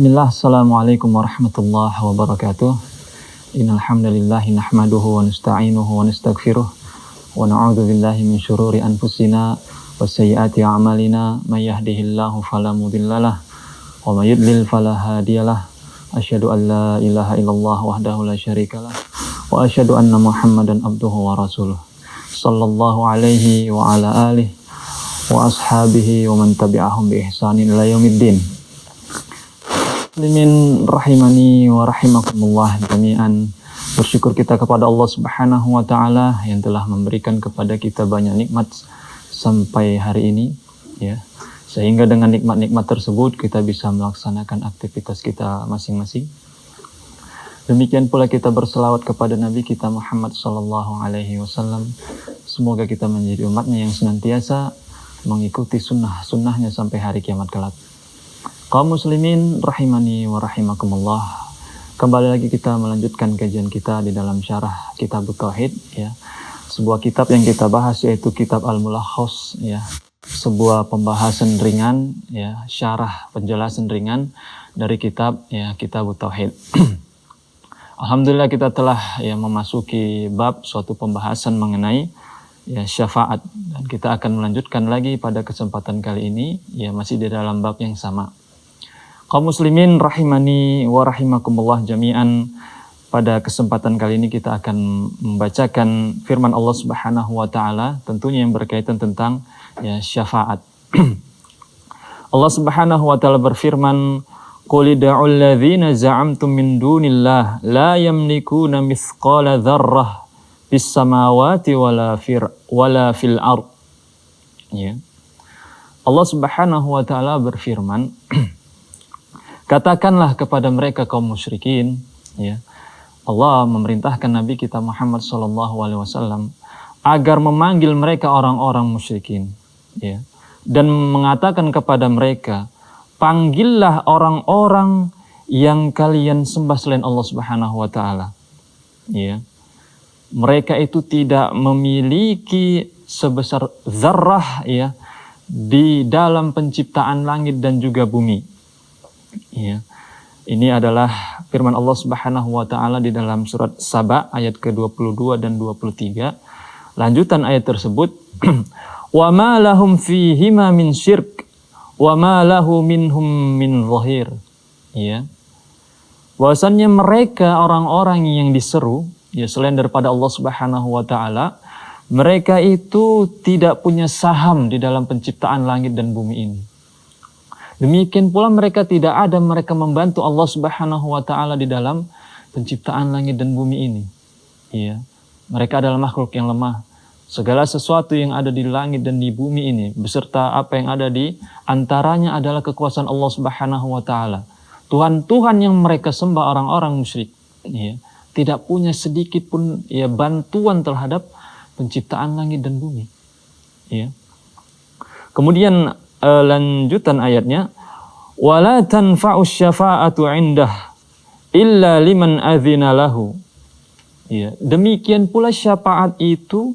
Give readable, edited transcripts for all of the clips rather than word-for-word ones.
Bismillah, assalamualaikum warahmatullahi wabarakatuh. Innal hamdalillahi nahmaduhu wa nasta'inuhu wa nastaghfiruh wa na'udzu billahi min syururi anfusina wa sayyiati a'malina may yahdihillahu fala mudhillalah wa may yudlil fala hadiyalah. Asyhadu an la ilaha illallah wahdahu la syarikalah wa asyhadu anna Muhammadan abduhu wa rasuluh. Sallallahu alaihi wa ala alihi wa ashabihi wa man tabi'ahum bi ihsanin ila yaumiddin. Muslimin rahimani wa rahimakumullah jami'an. Bersyukur kita kepada Allah Subhanahu wa taala yang telah memberikan kepada kita banyak nikmat sampai hari ini, ya. Sehingga dengan nikmat-nikmat tersebut kita bisa melaksanakan aktivitas kita masing-masing. Demikian pula kita berselawat kepada Nabi kita Muhammad sallallahu alaihi wasallam. Semoga kita menjadi umatnya yang senantiasa mengikuti sunnahnya sampai hari kiamat kelak. Kaum muslimin rahimani wa rahimakumullah. Kembali lagi kita melanjutkan kajian kita di dalam syarah Kitab Tauhid, ya. Sebuah kitab yang kita bahas yaitu Kitab Al-Mulakhas, ya. Sebuah pembahasan ringan, ya, syarah penjelasan ringan dari kitab, ya, Kitab Tauhid. Alhamdulillah kita telah, ya, memasuki bab suatu pembahasan mengenai, ya, syafaat, dan kita akan melanjutkan lagi pada kesempatan kali ini, ya, masih di dalam bab yang sama. Kaum muslimin rahimani wa rahimakumullah jami'an. Pada kesempatan kali ini kita akan membacakan firman Allah Subhanahu wa taala, tentunya yang berkaitan tentang, ya, syafaat. Allah Subhanahu wa taala berfirman, "Qul id'ul ladzina za'amtum min dunillah la yamlikuna mithqala dzarrah fis samawati wala fil ard." Ya. Allah Subhanahu wa taala berfirman, katakanlah kepada mereka kaum musyrikin, ya. Allah memerintahkan Nabi kita Muhammad SAW agar memanggil mereka orang-orang musyrikin, ya, dan mengatakan kepada mereka, panggillah orang-orang yang kalian sembah selain Allah Subhanahu wa taala, ya. Mereka itu tidak memiliki sebesar zarrah, ya, di dalam penciptaan langit dan juga bumi. Ya. Ini adalah firman Allah Subhanahu wa taala di dalam surat Saba ayat ke-22 dan 23. Lanjutan ayat tersebut, "Wa ma lahum fihima min syirk wa ma lahu minhum min zahir." Ya. Bahwasannya mereka orang-orang yang diseru, ya, selain daripada Allah Subhanahu wa taala, mereka itu tidak punya saham di dalam penciptaan langit dan bumi ini. Demikian pula mereka membantu Allah Subhanahu wa taala di dalam penciptaan langit dan bumi ini. Ya. Mereka adalah makhluk yang lemah. Segala sesuatu yang ada di langit dan di bumi ini beserta apa yang ada di antaranya adalah kekuasaan Allah Subhanahu wa taala. Tuhan-tuhan yang mereka sembah orang-orang musyrik, ya, tidak punya sedikit pun, ya, bantuan terhadap penciptaan langit dan bumi. Ya. Kemudian lanjutan ayatnya, wala tanfa'us syafa'atu 'indah illa liman adzina lahu. Ya, demikian pula syafaat itu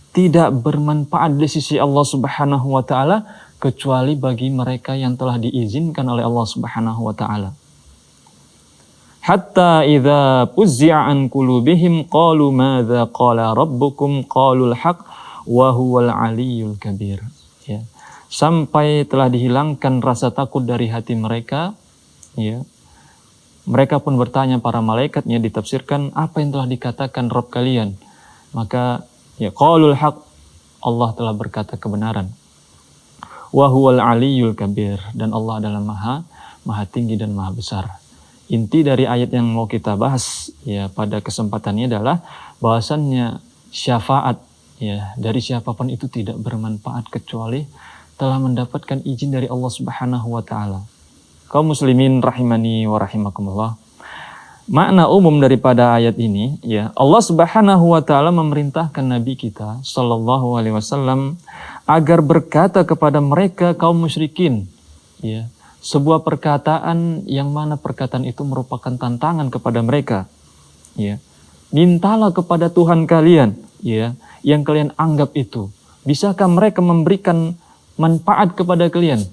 tidak bermanfaat di sisi Allah Subhanahu wa taala kecuali bagi mereka yang telah diizinkan oleh Allah Subhanahu wa taala. Hatta idza fuzzi'a an qulubihim qalu madza qala rabbukum qalul haqq wa huwal aliyyul kabir. Ya. Sampai telah dihilangkan rasa takut dari hati mereka, ya. Mereka pun bertanya para malaikatnya, ditafsirkan apa yang telah dikatakan Rabb kalian. Maka, ya, qalul haq, Allah telah berkata kebenaran. Wa huwal aliyyul kabir, dan Allah adalah maha tinggi dan maha besar. Inti dari ayat yang mau kita bahas, ya, pada kesempatannya adalah bahwasannya syafaat, ya, dari siapapun itu tidak bermanfaat kecuali telah mendapatkan izin dari Allah Subhanahu wa taala. Kaum muslimin rahimani wa rahimakumullah. Makna umum daripada ayat ini, ya, Allah Subhanahu wa taala memerintahkan Nabi kita sallallahu alaihi wasallam agar berkata kepada mereka kaum musyrikin, ya, sebuah perkataan yang mana perkataan itu merupakan tantangan kepada mereka, ya. Mintalah kepada Tuhan kalian, ya, yang kalian anggap itu. Bisakah mereka memberikan manfaat kepada kalian?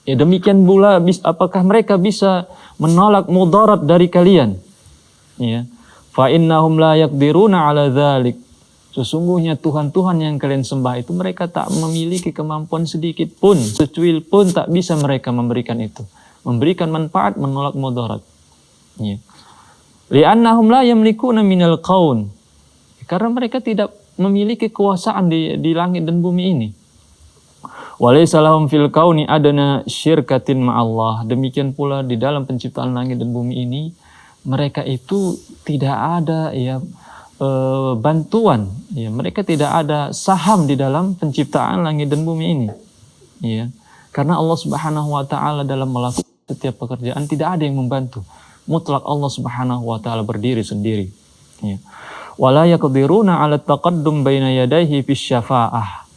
Ya demikian pula apakah mereka bisa menolak mudarat dari kalian? Ya. Fa innahum la yaqdiruna ala dzalik. Sesungguhnya Tuhan-Tuhan yang kalian sembah itu mereka tak memiliki kemampuan sedikit pun, secuil pun tak bisa mereka memberikan itu. Memberikan manfaat, menolak mudarat. Ya. Li'annahum la yamlikuna minal qaun. Karena mereka tidak memiliki kekuasaan di langit dan bumi ini. Walaysa lahum fil kauni adana syirkatin ma'allah. Demikian pula di dalam penciptaan langit dan bumi ini mereka itu tidak ada bantuan, ya, mereka tidak ada saham di dalam penciptaan langit dan bumi ini, ya, karena Allah Subhanahu Wa Taala dalam melakukan setiap pekerjaan tidak ada yang membantu, mutlak Allah Subhanahu Wa Taala berdiri sendiri, ya. Wala yaqdiruna 'ala taqaddum baina yadayhi bisyafa'ah.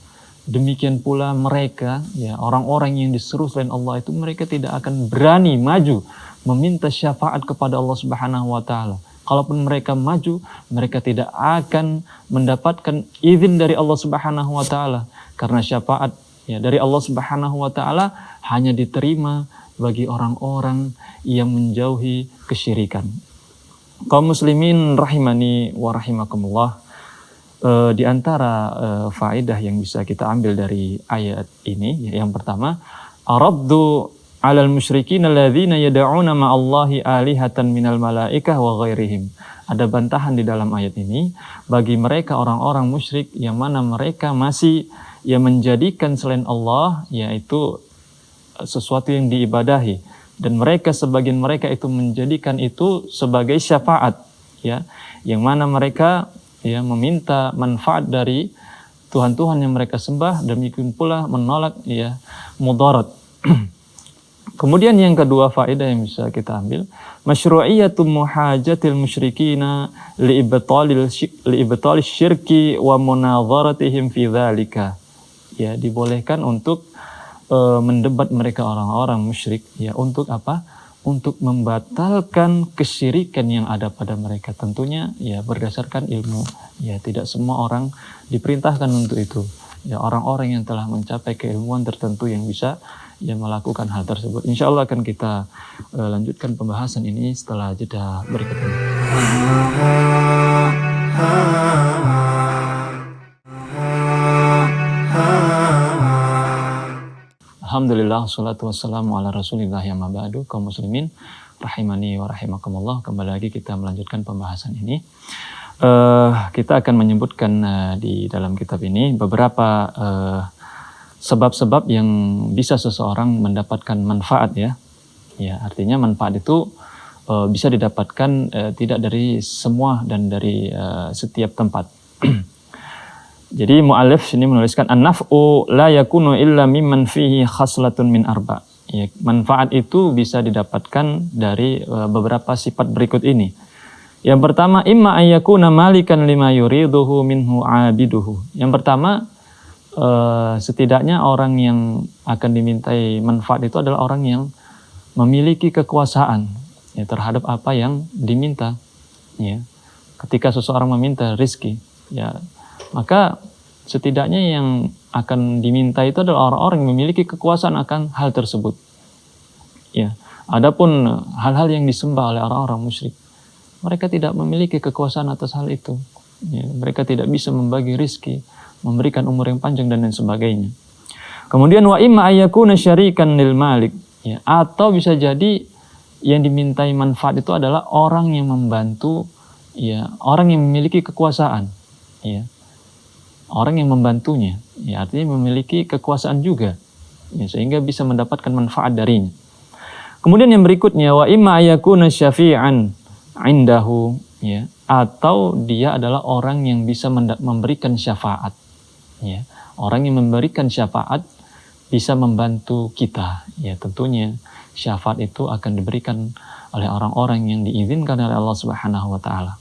Demikian pula mereka, ya, orang-orang yang diseru selain Allah itu mereka tidak akan berani maju meminta syafaat kepada Allah Subhanahu Wa Taala. Kalaupun mereka maju, mereka tidak akan mendapatkan izin dari Allah Subhanahu Wa Taala, karena syafaat, ya, dari Allah Subhanahu Wa Taala hanya diterima bagi orang-orang yang menjauhi kesyirikan. Kaum muslimin rahimani wa rahimakumullah, di antara faedah yang bisa kita ambil dari ayat ini, ya, yang pertama, araddu 'alal musyrikin alladzina yad'una ma'allahi alihatan minal malaikah wa ghairihim. Ada bantahan di dalam ayat ini bagi mereka orang-orang musyrik yang mana mereka masih menjadikan selain Allah yaitu sesuatu yang diibadahi, dan mereka, sebagian mereka itu menjadikan itu sebagai syafaat, ya, yang mana mereka meminta manfaat dari Tuhan-Tuhan yang mereka sembah, demikian pula menolak mudarat. Kemudian yang kedua faedah yang bisa kita ambil, masyru'iyatu muhajatil musyrikina li'ibtalil syirki wa munadharatihim fi dzalika. Ya, dibolehkan untuk mendebat mereka orang-orang musyrik, ya, untuk apa? Untuk membatalkan kesyirikan yang ada pada mereka. Tentunya ya berdasarkan ilmu. Ya, tidak semua orang diperintahkan untuk itu. Ya, orang-orang yang telah mencapai keilmuan tertentu yang bisa melakukan hal tersebut. Insya Allah akan kita lanjutkan pembahasan ini setelah jeda berikut ini. Alhamdulillah, salatu wassalamu ala rasulillah ya mabadu. Kaum muslimin rahimani wa rahimakumullah, kembali lagi kita melanjutkan pembahasan ini. Kita akan menyebutkan di dalam kitab ini beberapa sebab-sebab yang bisa seseorang mendapatkan manfaat, ya. Ya, artinya manfaat itu bisa didapatkan tidak dari semua dan dari setiap tempat. Jadi mu'alif sini menuliskan an-naf'u la yakunu illa mimman fihi khaslatun min arba. Ya, manfaat itu bisa didapatkan dari beberapa sifat berikut ini. Yang pertama, imma ayyakuna malikan lima yuriduhu minhu abiduhu. Yang pertama, setidaknya orang yang akan dimintai manfaat itu adalah orang yang memiliki kekuasaan, ya, terhadap apa yang diminta. Ya. Ketika seseorang meminta rizki, ya, maka setidaknya yang akan diminta itu adalah orang-orang yang memiliki kekuasaan akan hal tersebut. Ya. Adapun hal-hal yang disembah oleh orang-orang musyrik, mereka tidak memiliki kekuasaan atas hal itu. Ya. Mereka tidak bisa membagi rizki, memberikan umur yang panjang dan lain sebagainya. Kemudian wa imma ayyakuna syarikan lil malik, ya, atau bisa jadi yang dimintai manfaat itu adalah orang yang membantu, ya, orang yang memiliki kekuasaan, ya. Orang yang membantunya, ya, artinya memiliki kekuasaan juga, ya, sehingga bisa mendapatkan manfaat darinya. Kemudian yang berikutnya, wa imma ayyakuna syafi'an indahu, ya, atau dia adalah orang yang bisa memberikan syafaat, ya. Orang yang memberikan syafaat bisa membantu kita, ya, tentunya syafaat itu akan diberikan oleh orang-orang yang diizinkan oleh Allah Subhanahu wa taala.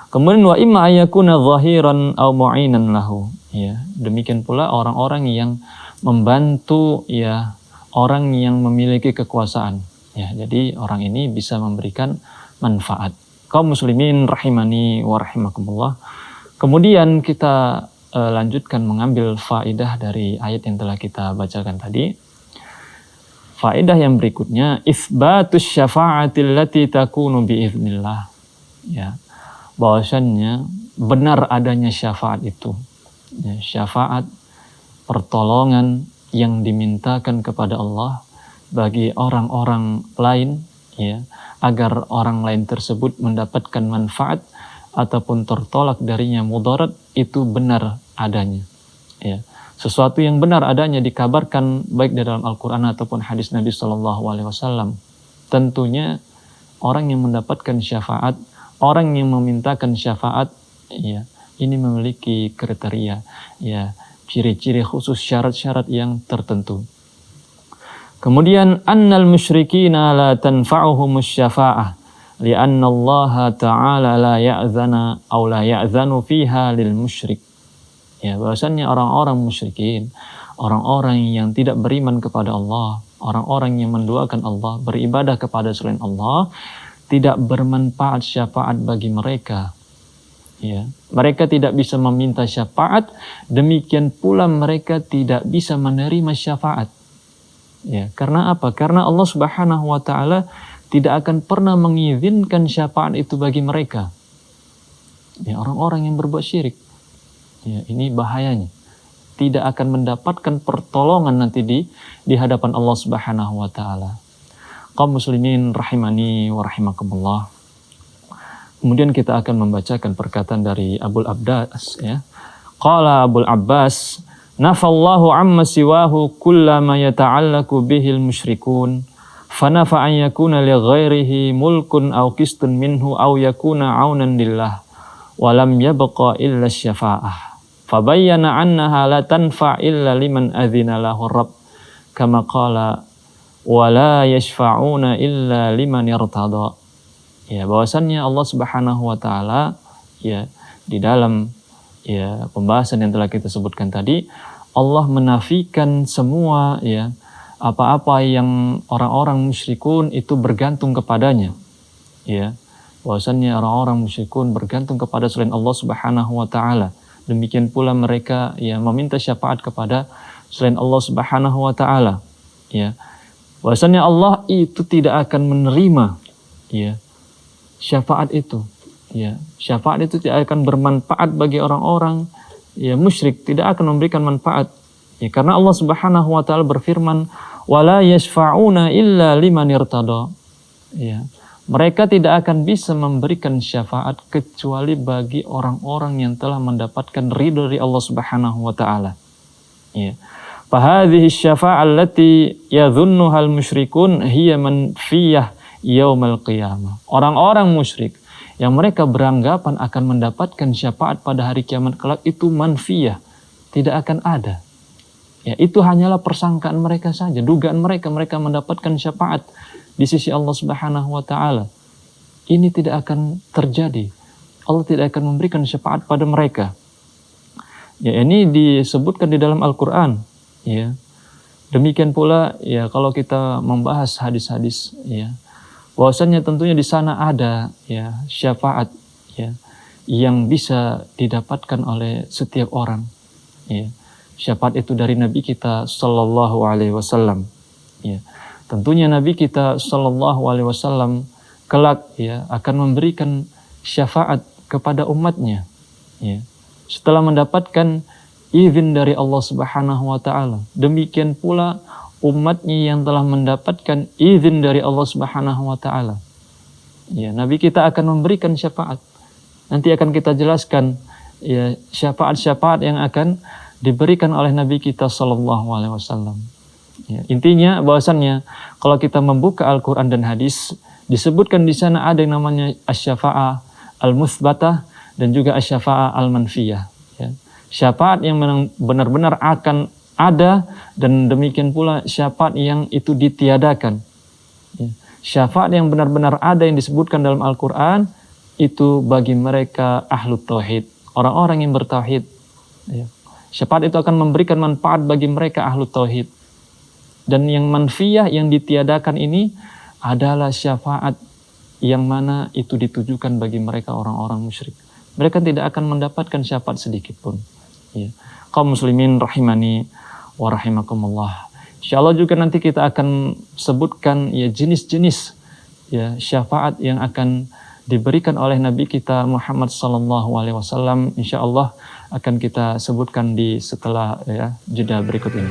Kemudian wa imma ayyakuna zahiran aw mu'inan lahu, ya. Demikian pula orang-orang yang membantu, ya, orang yang memiliki kekuasaan, ya. Jadi orang ini bisa memberikan manfaat. Kaum muslimin rahimani wa rahimakumullah. Kemudian kita lanjutkan mengambil faedah dari ayat yang telah kita bacakan tadi. Faedah yang berikutnya, itsbatus syafa'atil lati takunu biiznillah. Ya. Bahwasannya benar adanya syafaat itu. Ya, syafaat pertolongan yang dimintakan kepada Allah bagi orang-orang lain, ya, agar orang lain tersebut mendapatkan manfaat ataupun tertolak darinya mudarat, itu benar adanya. Ya. Sesuatu yang benar adanya dikabarkan baik di dalam Al-Quran ataupun hadis Nabi SAW. Tentunya orang yang mendapatkan syafaat, orang yang memintakan syafaat, ya, ini memiliki kriteria, ya, ciri-ciri khusus, syarat-syarat yang tertentu. Kemudian annal musyrikina la tanfa'uhumus syafa'ah li'anna Allah ta'ala la ya'zana aw la ya'zanu fiha lil musyrik. Ya, bahwasannya orang-orang musyrikin, orang-orang yang tidak beriman kepada Allah, orang-orang yang menduakan Allah, beribadah kepada selain Allah, tidak bermanfaat syafaat bagi mereka. Ya, mereka tidak bisa meminta syafaat, demikian pula mereka tidak bisa menerima syafaat. Ya, karena apa? Karena Allah Subhanahu wa taala tidak akan pernah mengizinkan syafaat itu bagi mereka. Ya, orang-orang yang berbuat syirik. Ya, ini bahayanya. Tidak akan mendapatkan pertolongan nanti di hadapan Allah Subhanahu wa taala. Kaum muslimin rahimani wa rahimakumullah. Kemudian kita akan membacakan perkataan dari Abul Abbas, ya. Qala Abul Abbas, nafallahu amma siwahu kullama yata'allaku bihil musyrikun, fanafa an yakuna li ghairihi mulkun aw qistun minhu aw yakuna aunan lillah, wa lam yabqa illa syafa'ah. Fabayyana annaha la tanfa' illa liman adzina lahu rabb, kama qala wa la yashfa'una illa liman irtada. Ya, bahwasannya Allah Subhanahu wa taala, ya, di dalam, ya, pembahasan yang telah kita sebutkan tadi, Allah menafikan semua, ya, apa-apa yang orang-orang musyrikun itu bergantung kepadanya. Ya, bahwasannya orang-orang musyrikun bergantung kepada selain Allah Subhanahu wa taala. Demikian pula mereka, ya, meminta syafaat kepada selain Allah Subhanahu wa taala. Ya, bahwasannya Allah itu tidak akan menerima, ya, syafaat itu. Ya, syafaat itu tidak akan bermanfaat bagi orang-orang, ya, musyrik, tidak akan memberikan manfaat. Ya, karena Allah Subhanahu wa taala berfirman, "Wala yashfa'una illa liman irtada." Ya, mereka tidak akan bisa memberikan syafaat kecuali bagi orang-orang yang telah mendapatkan ridho dari Allah Subhanahu wa taala. Ya. Fahadhihi syafa'ah allati yadhunnuha al-musyrikun hiya manfiyah yaumal qiyamah. Orang-orang musyrik yang mereka beranggapan akan mendapatkan syafaat pada hari kiamat kelak itu manfiyah, tidak akan ada. Ya, itu hanyalah persangkaan mereka saja, dugaan mereka mendapatkan syafaat di sisi Allah Subhanahu wa taala. Ini tidak akan terjadi. Allah tidak akan memberikan syafaat pada mereka. Ya, ini disebutkan di dalam Al-Qur'an, ya. Demikian pula, ya, kalau kita membahas hadis-hadis, ya, bahwasanya tentunya di sana ada, ya, syafaat, ya, yang bisa didapatkan oleh setiap orang. Ya. Syafaat itu dari Nabi kita sallallahu alaihi wasallam. Ya. Tentunya Nabi kita sallallahu alaihi wasallam kelak, ya, akan memberikan syafaat kepada umatnya, ya, setelah mendapatkan izin dari Allah Subhanahu wa taala. Demikian pula umatnya yang telah mendapatkan izin dari Allah Subhanahu wa taala. Ya, Nabi kita akan memberikan syafaat. Nanti akan kita jelaskan, ya, syafaat-syafaat yang akan diberikan oleh Nabi kita sallallahu alaihi wasallam. Ya, intinya bahwasannya kalau kita membuka Al-Qur'an dan hadis, disebutkan di sana ada yang namanya asy-syafa'ah al-mutsbatah dan juga asy-syafa'ah al-manfiyah. Ya. Syafaat yang benar-benar akan ada dan demikian pula syafaat yang itu ditiadakan. Ya. Syafaat yang benar-benar ada yang disebutkan dalam Al-Qur'an itu bagi mereka ahlut tauhid, orang-orang yang bertauhid. Ya. Syafaat itu akan memberikan manfaat bagi mereka ahlut tauhid. Dan yang manfiyah yang ditiadakan ini adalah syafaat yang mana itu ditujukan bagi mereka orang-orang musyrik. Mereka tidak akan mendapatkan syafaat sedikit pun. Ya. Kaum muslimin rahimani wa rahimakumullah. Insyaallah juga nanti kita akan sebutkan ya jenis-jenis ya syafaat yang akan diberikan oleh Nabi kita Muhammad sallallahu alaihi wasallam. Insyaallah akan kita sebutkan di setelah ya jeda berikut ini.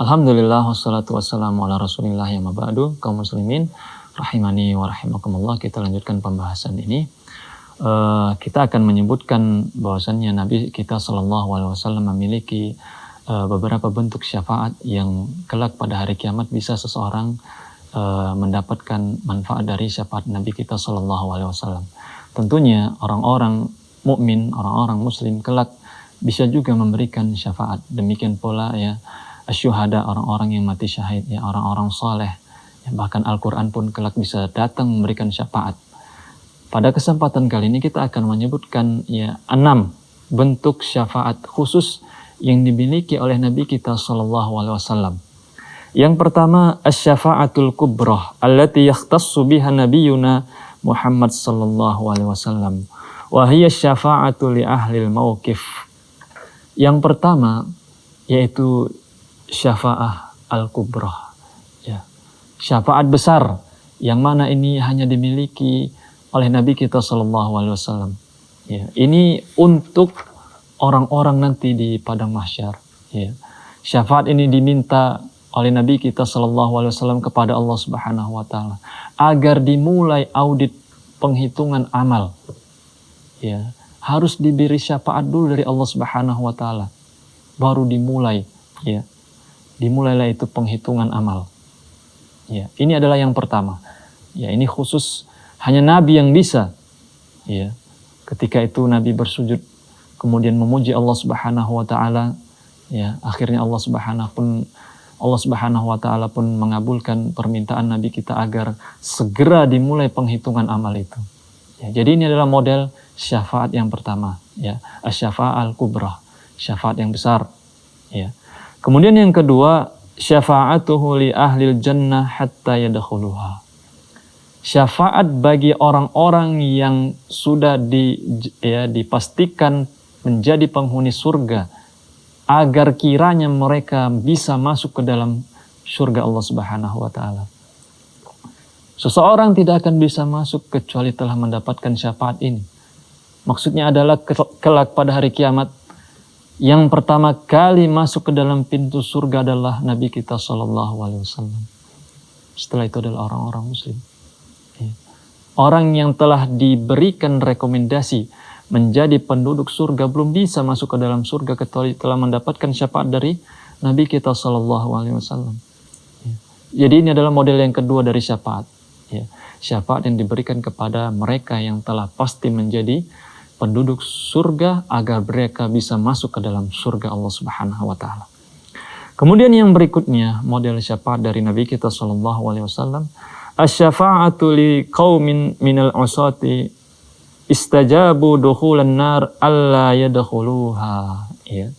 Alhamdulillah wassalatu wassalamu ala Rasulillah ya mabadu. Kaum muslimin rahimani wa rahimakumullah, kita lanjutkan pembahasan ini. Kita akan menyebutkan bahwasannya Nabi kita sallallahu alaihi wasallam memiliki beberapa bentuk syafaat yang kelak pada hari kiamat bisa seseorang mendapatkan manfaat dari syafaat Nabi kita sallallahu alaihi wasallam. Tentunya orang-orang mukmin, orang-orang muslim kelak bisa juga memberikan syafaat. Demikian pula ya asyuhada, orang-orang yang mati syahid, ya orang-orang saleh. Ya, bahkan Al-Qur'an pun kelak bisa datang memberikan syafaat. Pada kesempatan kali ini kita akan menyebutkan ya 6 bentuk syafaat khusus yang dimiliki oleh Nabi kita sallallahu alaihi wasallam. Yang pertama, asy-syafa'atul kubrah allati yakhtassu biha nabiyuna Muhammad sallallahu alaihi wasallam. Wa hiya syafa'atu li ahlil mauqif. Yang pertama yaitu syafa'ah al-kubrah. Ya. Syafaat besar yang mana ini hanya dimiliki oleh Nabi kita sallallahu alaihi wasallam. Ya, ini untuk orang-orang nanti di padang mahsyar. Ya. Syafaat ini diminta oleh Nabi kita sallallahu alaihi wasallam kepada Allah Subhanahu wa taala agar dimulai audit penghitungan amal. Ya, harus diberi syafaat dulu dari Allah Subhanahu wa taala. Baru dimulai, ya. Dimulailah itu penghitungan amal. Ya, ini adalah yang pertama. Ya, ini khusus hanya Nabi yang bisa. Ya. Ketika itu Nabi bersujud kemudian memuji Allah Subhanahu wa taala, ya, akhirnya Allah Subhanahu wa taala pun mengabulkan permintaan Nabi kita agar segera dimulai penghitungan amal itu. Ya, jadi ini adalah model syafaat yang pertama, ya, asy-syafa'ah al-kubrah, syafaat yang besar, ya. Kemudian yang kedua, syafa'atuhu li ahlil jannah hatta yadkhuluha. Syafaat bagi orang-orang yang sudah dipastikan menjadi penghuni surga agar kiranya mereka bisa masuk ke dalam surga Allah Subhanahu wa taala. Seseorang tidak akan bisa masuk kecuali telah mendapatkan syafaat ini. Maksudnya adalah kelak pada hari kiamat yang pertama kali masuk ke dalam pintu surga adalah Nabi kita sallallahu alaihi wasallam. Setelah itu adalah orang-orang muslim. Orang yang telah diberikan rekomendasi menjadi penduduk surga belum bisa masuk ke dalam surga kecuali telah mendapatkan syafaat dari Nabi kita sallallahu alaihi wasallam. Jadi ini adalah model yang kedua dari syafaat. Syafaat yang diberikan kepada mereka yang telah pasti menjadi penduduk surga agar mereka bisa masuk ke dalam surga Allah Subhanahu wa taala. Kemudian yang berikutnya model syafaat dari Nabi kita sallallahu alaihi wasallam, asy-syafa'atu li qaumin minal usati istajabu dukhulan nar alla yadkhuluha. Ya.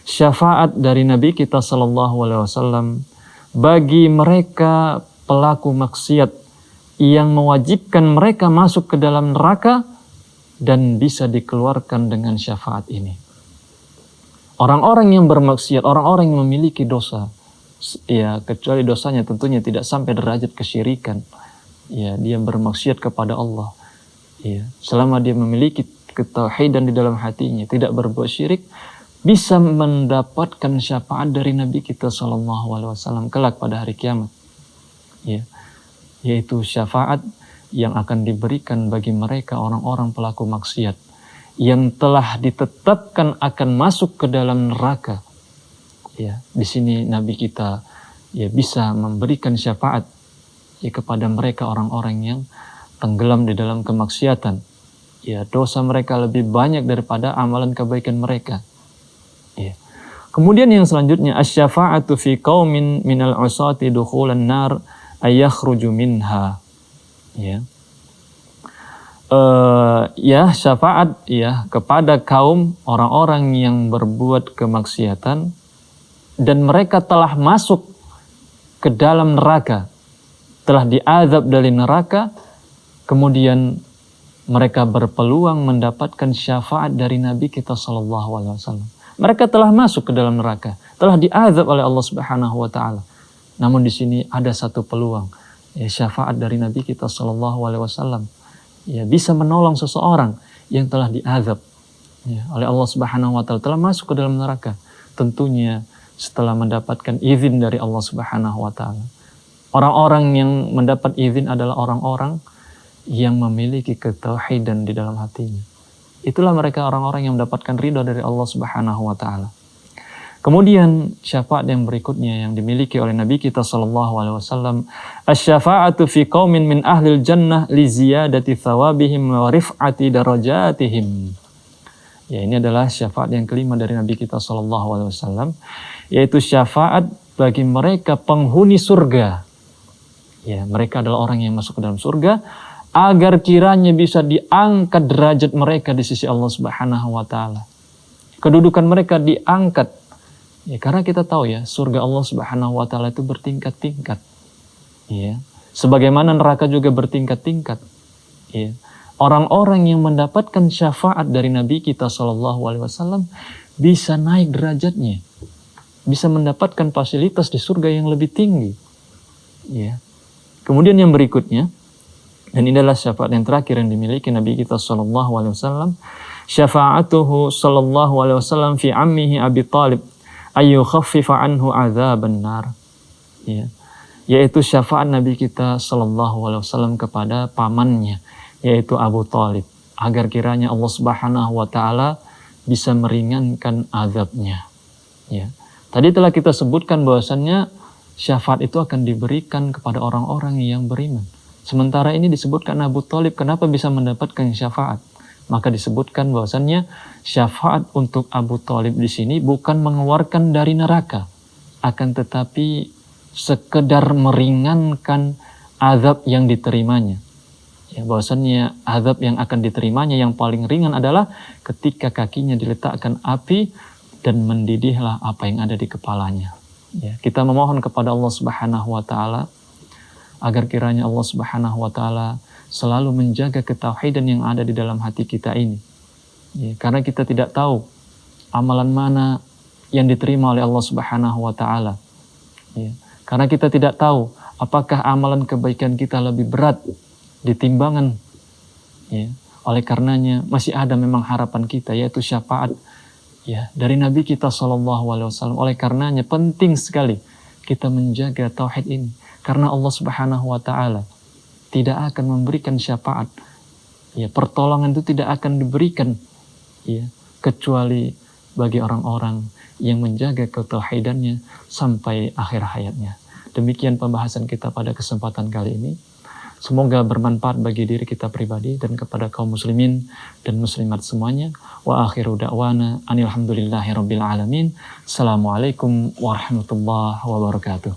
Syafaat dari Nabi kita sallallahu alaihi wasallam bagi mereka pelaku maksiat yang mewajibkan mereka masuk ke dalam neraka dan bisa dikeluarkan dengan syafaat ini. Orang-orang yang bermaksiat, orang-orang yang memiliki dosa, ya kecuali dosanya tentunya tidak sampai derajat kesyirikan, ya dia bermaksiat kepada Allah, ya selama dia memiliki ketauhidan di dalam hatinya, tidak berbuat syirik, bisa mendapatkan syafaat dari Nabi kita sallallahu alaihi wasallam kelak pada hari kiamat, ya, yaitu syafaat yang akan diberikan bagi mereka orang-orang pelaku maksiat yang telah ditetapkan akan masuk ke dalam neraka. Ya, di sini Nabi kita ya bisa memberikan syafaat ya kepada mereka orang-orang yang tenggelam di dalam kemaksiatan. Ya, dosa mereka lebih banyak daripada amalan kebaikan mereka. Ya. Kemudian yang selanjutnya, asy-syafa'atu fi qaumin minal usati dukhulan nar ayakhruju minha. Ya. Ya syafaat ya kepada kaum orang-orang yang berbuat kemaksiatan dan mereka telah masuk ke dalam neraka, telah diazab dari neraka, kemudian mereka berpeluang mendapatkan syafaat dari Nabi kita Shallallahu Alaihi Wasallam. Mereka telah masuk ke dalam neraka, telah diazab oleh Allah Subhanahu Wa Taala. Namun di sini ada satu peluang, ya, syafaat dari Nabi kita Shallallahu Alaihi Wasallam, ya, bisa menolong seseorang yang telah diazab, ya, oleh Allah Subhanahu Wa Taala, telah masuk ke dalam neraka. Tentunya setelah mendapatkan izin dari Allah Subhanahu Wa Taala. Orang-orang yang mendapat izin adalah orang-orang yang memiliki ketauhidan di dalam hatinya. Itulah mereka orang-orang yang mendapatkan ridha dari Allah Subhanahu Wa Taala. Kemudian syafaat yang berikutnya yang dimiliki oleh Nabi kita Shallallahu Alaihi Wasallam, asy-syafa'atu fi qaumin min ahlil jannah li ziyadati thawabihim wa rif'ati darajatihim. Ya, ini adalah syafaat yang kelima dari Nabi kita Shallallahu Alaihi Wasallam, yaitu syafaat bagi mereka penghuni surga. Ya, mereka adalah orang yang masuk ke dalam surga, agar kiranya bisa diangkat derajat mereka di sisi Allah Subhanahu Wa Taala. Kedudukan mereka diangkat. Ya, karena kita tahu ya, surga Allah Subhanahu Wa Taala itu bertingkat-tingkat. Ya, sebagaimana neraka juga bertingkat-tingkat. Ya, orang-orang yang mendapatkan syafaat dari Nabi kita Shallallahu Alaihi Wasallam bisa naik derajatnya, bisa mendapatkan fasilitas di surga yang lebih tinggi. Ya. Kemudian yang berikutnya, dan ini adalah syafaat yang terakhir yang dimiliki Nabi kita Shallallahu Alaihi Wasallam, syafa'atuhu Shallallahu Alaihi Wasallam fi ammihi Abi Talib ayu khaffifa anhu azaban nar. Ya. Yaitu syafaat Nabi kita Shallallahu Alaihi Wasallam kepada pamannya, yaitu Abu Talib, agar kiranya Allah Subhanahu Wa Taala bisa meringankan azabnya. Ya. Tadi telah kita sebutkan bahwasannya syafaat itu akan diberikan kepada orang-orang yang beriman. Sementara ini disebutkan Abu Talib kenapa bisa mendapatkan syafaat. Maka disebutkan bahwasannya syafaat untuk Abu Talib di sini bukan mengeluarkan dari neraka, akan tetapi sekedar meringankan azab yang diterimanya. Ya, bahwasannya azab yang akan diterimanya yang paling ringan adalah ketika kakinya diletakkan api dan mendidihlah apa yang ada di kepalanya. Ya, kita memohon kepada Allah Subhanahu Wa Taala agar kiranya Allah Subhanahu Wa Taala selalu menjaga ketauhidan yang ada di dalam hati kita ini. Ya, karena kita tidak tahu amalan mana yang diterima oleh Allah Subhanahu Wa Taala. Ya, karena kita tidak tahu apakah amalan kebaikan kita lebih berat di timbangan. Ya, oleh karenanya masih ada memang harapan kita, yaitu syafaat, ya, dari Nabi kita Shallallahu Alaihi Wasallam. Oleh karenanya penting sekali kita menjaga tauhid ini, karena Allah Subhanahu Wa Taala tidak akan memberikan syafaat, ya, pertolongan itu tidak akan diberikan, ya, kecuali bagi orang-orang yang menjaga ketauhidannya sampai akhir hayatnya. Demikian pembahasan kita pada kesempatan kali ini. Semoga bermanfaat bagi diri kita pribadi dan kepada kaum muslimin dan muslimat semuanya. Wa akhiru da'wana anil hamdulillahi rabbil alamin. Assalamualaikum warahmatullahi wabarakatuh.